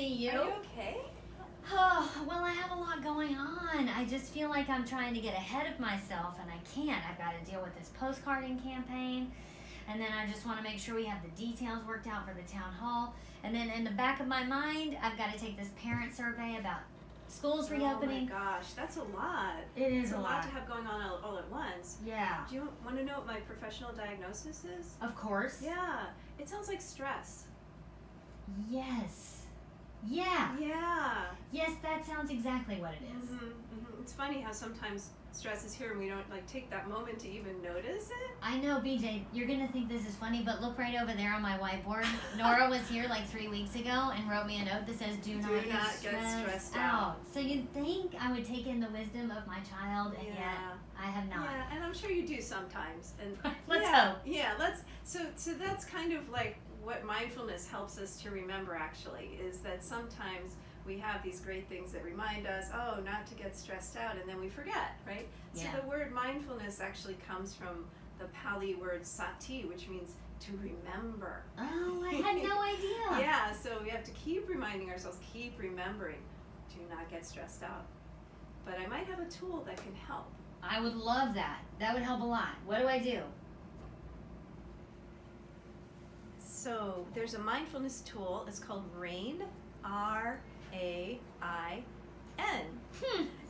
see you. Are you okay? Oh, well, I have a lot going on. I just feel like I'm trying to get ahead of myself, and I can't. I've got to deal with this postcarding campaign, and then I just want to make sure we have the details worked out for the town hall. And then in the back of my mind, I've got to take this parent survey about schools reopening. Oh my gosh, that's a lot. It is It's a lot to have going on all at once. Yeah. Do you want to know what my professional diagnosis is? Of course. Yeah, it sounds like stress. Yes. Yeah. Yeah. Yes, that sounds exactly what it is. It's funny how sometimes stress is here and we don't take that moment to even notice it. I know, BJ, you're going to think this is funny, but look right over there on my whiteboard. Nora was here like 3 weeks ago and wrote me a note that says, do not get stressed out. So you'd think I would take in the wisdom of my child, and yet I have not. Yeah, and I'm sure you do sometimes. And let's hope. Yeah, so that's kind of like what mindfulness helps us to remember, actually, is that sometimes we have these great things that remind us, not to get stressed out, and then we forget, right? Yeah. So the word mindfulness actually comes from the Pali word sati, which means to remember. Oh, I had no idea. Yeah, so we have to keep reminding ourselves, keep remembering, do not get stressed out. But I might have a tool that can help. I would love that. That would help a lot. What do I do? So there's a mindfulness tool. It's called R.A.I.N. R-A-I-N.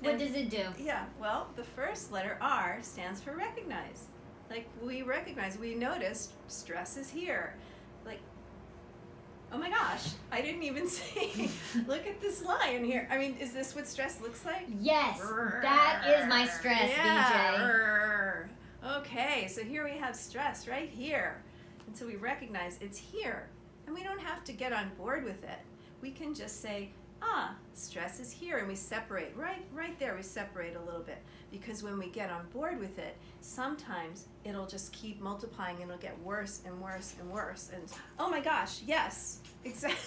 What does it do? Yeah, well, the first letter R stands for recognize. Like, we recognize, we notice stress is here. Like, oh my gosh, I didn't even say, look at this line here. I mean, is this what stress looks like? Yes, that is my stress, BJ. Okay, so here we have stress right here. And so we recognize it's here. And we don't have to get on board with it. We can just say, stress is here, and we separate. Right there, we separate a little bit. Because when we get on board with it, sometimes it'll just keep multiplying, and it'll get worse and worse and worse. And oh my gosh, yes, exactly.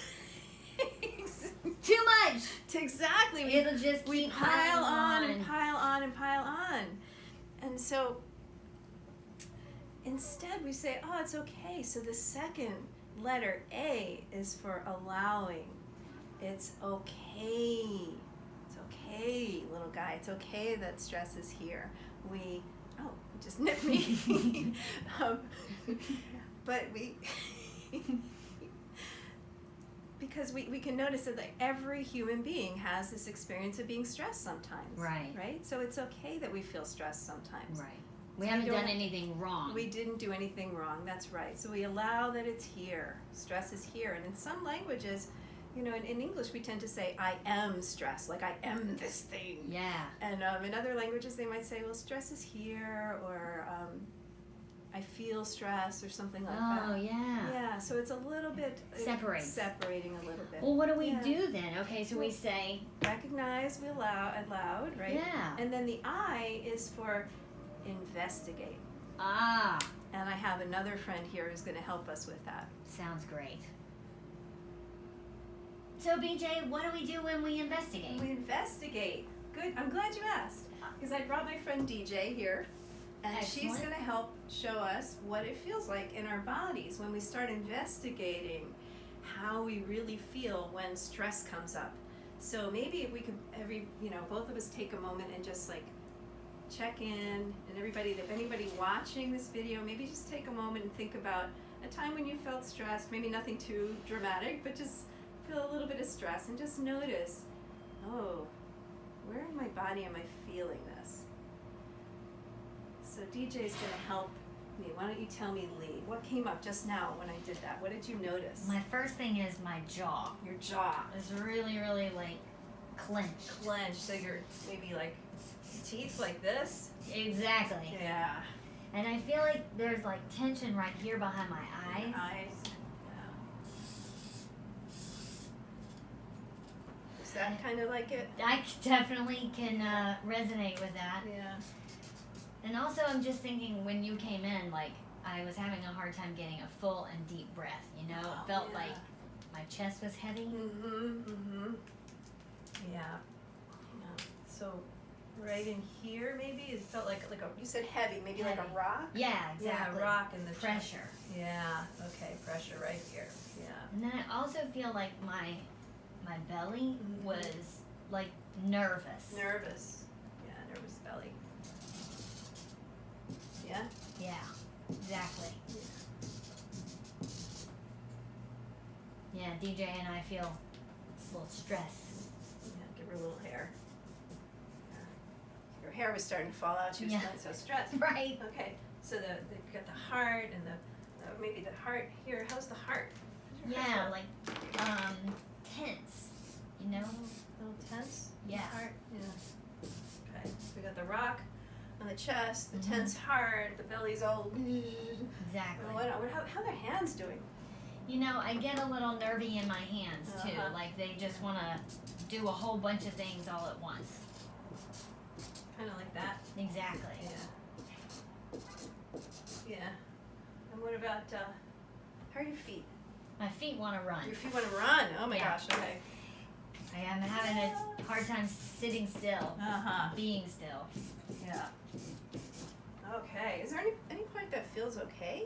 Too much. Exactly. It'll just we keep pile on on and pile on and pile on. And so instead we say, it's okay. So the second letter A is for allowing. It's okay. It's okay, little guy. It's okay that stress is here. We just nipped me. But we, because we can notice that every human being has this experience of being stressed sometimes. Right. Right? So it's okay that we feel stressed sometimes. Right. We haven't done anything wrong. We didn't do anything wrong. That's right. So we allow that it's here. Stress is here. And in some languages, in English, we tend to say, I am stressed, like I am this thing. Yeah. And in other languages, they might say, well, stress is here, or I feel stress, or something like that. Oh, yeah. Yeah, so it's a little bit separating a little bit. Well, what do we do then? Okay, so we say, recognize, we allow aloud, right? Yeah. And then the I is for investigate. And I have another friend here who's going to help us with that. Sounds great. So, BJ, what do we do when we investigate? We investigate. Good. I'm glad you asked, because I brought my friend DJ here, and she's going to help show us what it feels like in our bodies when we start investigating how we really feel when stress comes up. So maybe if we could, both of us take a moment and just check in, and if anybody watching this video, maybe just take a moment and think about a time when you felt stressed, maybe nothing too dramatic, but just feel a little bit of stress, and just notice, where in my body am I feeling this? So DJ's going to help me. Why don't you tell me, Lee, what came up just now when I did that? What did you notice? My first thing is my jaw. Your jaw. It's really, really clenched. Clenched, so you're maybe teeth like this? Exactly. Yeah. And I feel like there's tension right here behind my eyes. Is that kind of like it? I definitely can resonate with that. Yeah. And also, I'm just thinking, when you came in, I was having a hard time getting a full and deep breath, It felt like my chest was heavy. Yeah. So right in here, maybe, it felt like you said heavy, maybe heavy. Like a rock? Yeah, exactly. Yeah, a rock in the pressure. Chest. Yeah, okay, pressure right here. Yeah. And then I also feel like my my belly was like nervous. Nervous. Yeah, nervous belly. Yeah? Yeah, exactly. Yeah, DJ and I feel a little stress. Yeah, give her a little hair. Yeah. Her hair was starting to fall out. She was feeling so stressed. Right. Okay, so you've got the heart and maybe the heart here. How's the heart? Yeah, like tense, you know? A little tense? Yeah. Heart? Yeah. Okay, so we got the rock on the chest, the Mm-hmm. tense heart, the belly's all... Exactly. How are their hands doing? You know, I get a little nervy in my hands too. Uh-huh. Like they just want to do a whole bunch of things all at once. Kind of like that? Exactly. Yeah. Yeah. And what about, how are your feet? My feet want to run. Your feet want to run? Oh my Yeah. gosh, okay. I am having a hard time sitting still, Uh-huh. being still. Yeah. Okay. Is there any part that feels okay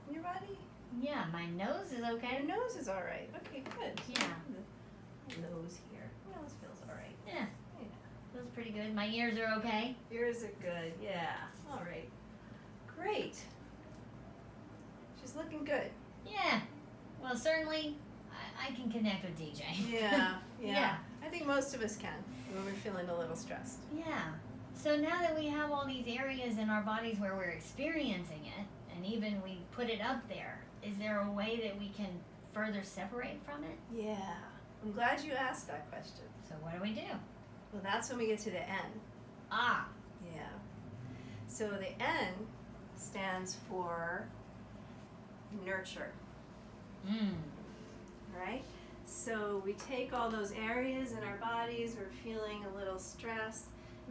in your body? Yeah, my nose is okay. Your nose is all right. Okay, good. Yeah. The nose here. Your nose feels all right. Yeah, Yeah. feels pretty good. My ears are okay. Ears are good. Yeah. All right. Great. She's looking good. Yeah. Well, certainly, I can connect with DJ. Yeah. Yeah. I think most of us can when we're feeling a little stressed. Yeah. So now that we have all these areas in our bodies where we're experiencing it, and even we put it up there, is there a way that we can further separate from it? Yeah. I'm glad you asked that question. So what do we do? Well, that's when we get to the N. Ah. Yeah. So the N stands for nurture, right? So we take all those areas in our bodies, we're feeling a little stress.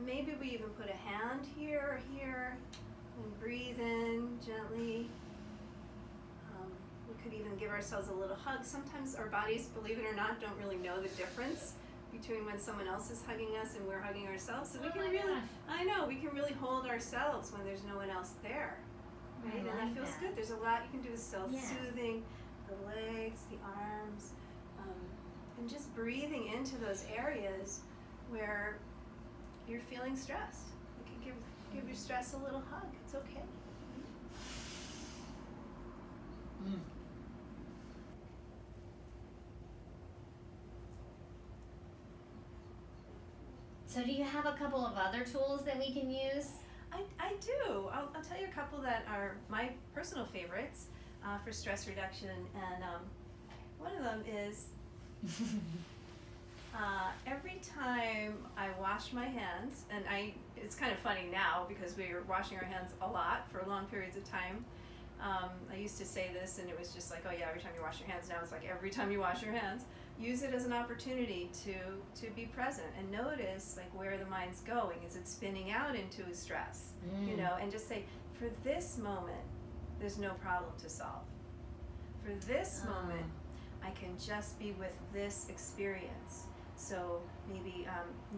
Maybe we even put a hand here or here and breathe in gently. We could even give ourselves a little hug. Sometimes our bodies, believe it or not, don't really know the difference between when someone else is hugging us and we're hugging ourselves. So we can really, I know, we can really hold ourselves when there's no one else there. Right? And that feels good. There's a lot you can do with self-soothing, the legs, the arms, and just breathing into those areas where you're feeling stressed. You can give your stress a little hug. It's okay. So do you have a couple of other tools that we can use? I do. I'll tell you a couple that are my personal favorites for stress reduction, and one of them is every time I wash my hands, and it's kind of funny now because we're washing our hands a lot for long periods of time. I used to say this and it was just like, oh yeah, every time you wash your hands. Now it's like every time you wash your hands. Use it as an opportunity to be present and notice like where the mind's going. Is it spinning out into stress? You know, and just say, for this moment, there's no problem to solve. For this moment, I can just be with this experience. So maybe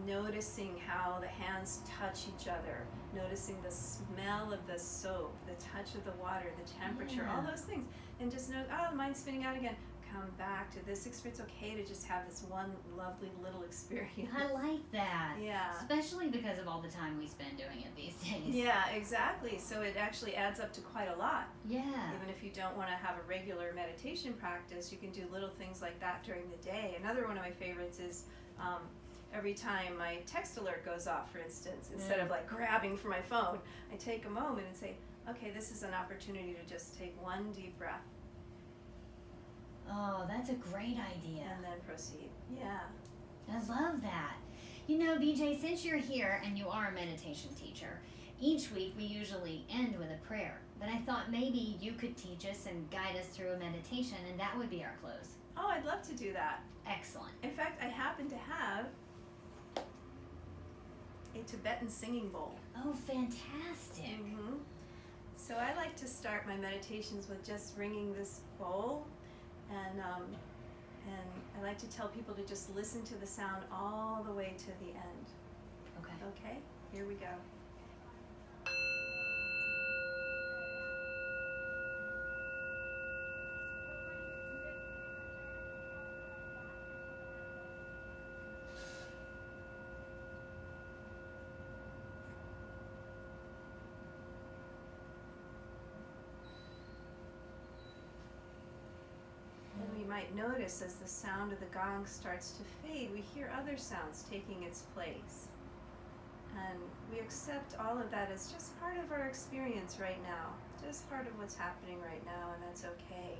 noticing how the hands touch each other, noticing the smell of the soap, the touch of the water, the temperature, all those things. And just know, oh, the mind's spinning out again. Come back to this experience. It's okay to just have this one lovely little experience. I like that. Yeah. Especially because of all the time we spend doing it these days. Yeah, exactly. So it actually adds up to quite a lot. Yeah. Even if you don't want to have a regular meditation practice, you can do little things like that during the day. Another one of my favorites is every time my text alert goes off, for instance, instead of like grabbing for my phone, I take a moment and say, okay, this is an opportunity to just take one deep breath. Oh, that's a great idea. And then proceed. Yeah. I love that. You know, BJ, since you're here and you are a meditation teacher, each week we usually end with a prayer. But I thought maybe you could teach us and guide us through a meditation, and that would be our close. Oh, I'd love to do that. Excellent. In fact, I happen to have a Tibetan singing bowl. Oh, fantastic. So I like to start my meditations with just ringing this bowl, and I like to tell people to just listen to the sound all the way to the end. Okay. Okay, here we go. might notice as the sound of the gong starts to fade, we hear other sounds taking its place. And we accept all of that as just part of our experience right now, just part of what's happening right now, and that's okay.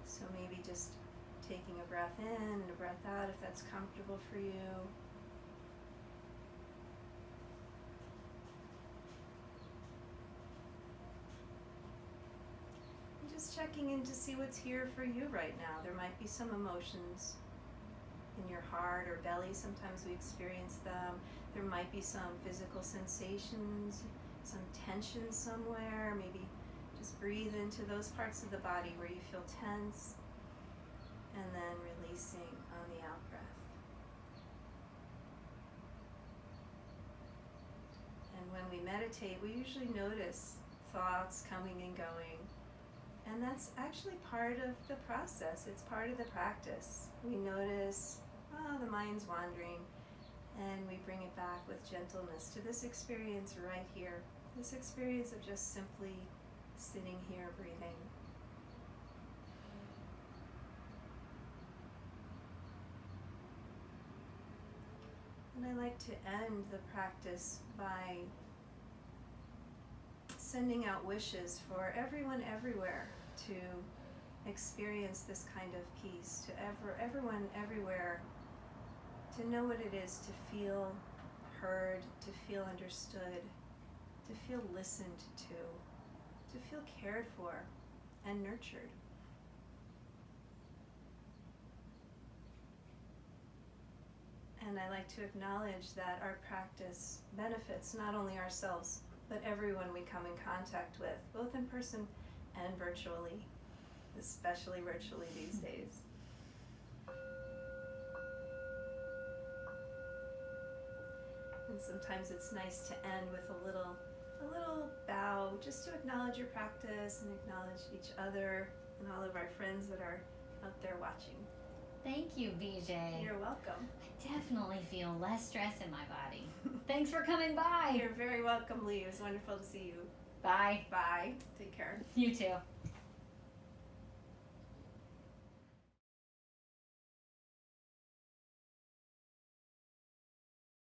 So maybe just taking a breath in and a breath out if that's comfortable for you. And just checking in to see what's here for you right now. There might be some emotions in your heart or belly. Sometimes we experience them. There might be some physical sensations, some tension somewhere. Maybe just breathe into those parts of the body where you feel tense, and then releasing on the out breath. And when we meditate, we usually notice thoughts coming and going. And that's actually part of the process. It's part of the practice. We notice, oh, the mind's wandering, and we bring it back with gentleness to this experience right here. This experience of just simply sitting here breathing. And I like to end the practice by sending out wishes for everyone everywhere to experience this kind of peace, to everyone everywhere to know what it is to feel heard, to feel understood, to feel listened to feel cared for and nurtured. And I like to acknowledge that our practice benefits not only ourselves, but everyone we come in contact with, both in person and virtually, especially virtually these days. And sometimes it's nice to end with a little bow, just to acknowledge your practice and acknowledge each other and all of our friends that are out there watching. Thank you, BJ. You're welcome. I definitely feel less stress in my body. Thanks for coming by. You're very welcome, Lee. It was wonderful to see you. Bye. Bye. Take care. You too.